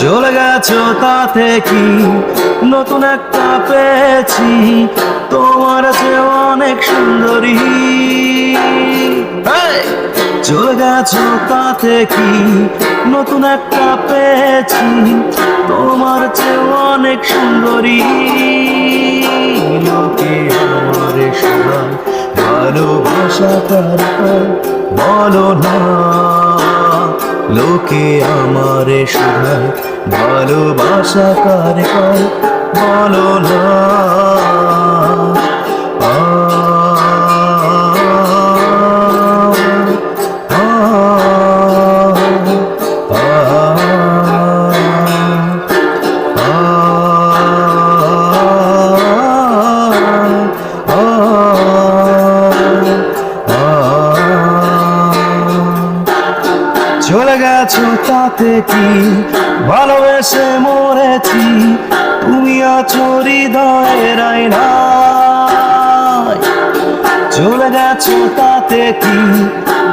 চলে গেছো তাতে কি নতুন একটা পেয়েছি, তোমার চেয়ে অনেক সুন্দরী। চলে গেছো তাতে কি নতুন একটা পেয়েছি, তোমার চেয়ে অনেক সুন্দরী। লোকে আমারে শোনায় ভালোবাসা কার কয় বলো না, লোকে আমারে শোনায় ভালোবাসা কার কয় বলো না। চলে গেছো তাতে কি ভালোবেসে মরেছি, তুমি আছো হৃদয়ের আয়নায়। চলে গেছো তাতে কি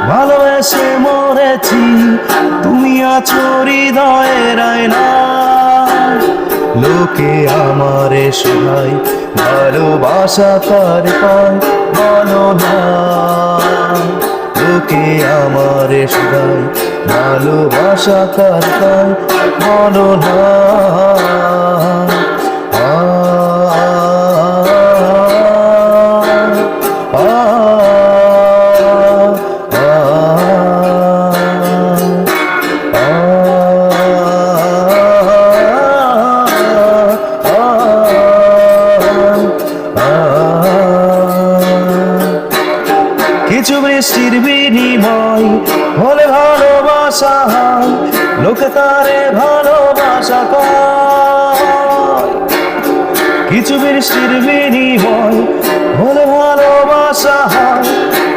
ভালোবেসে মরেছি, তুমি আছো হৃদয়ের আয়নায়। লোকে আমারে শোনায় ভালোবাসা কার কয় বলো না, লোকে আমারে শোনায় ভালোবাসা কার কয় বলো না। কিছু বৃষ্টির বিনিময় হলে ভালোবাসা হয়, লোকে তারে ভালোবাসা কয়। কিছু বৃষ্টির বিনিময় হলে ভালোবাসা হয়,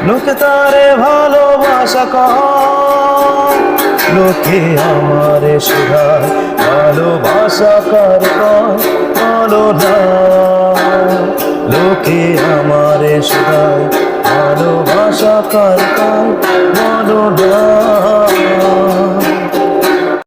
লোকে তারে ভালোবাসা কয়। লোকে আমারে শোনায় ভালোবাসা কার কয় বলো না, লোকে আমারে শোনায় ভালোবাসা কার কয় বলো না।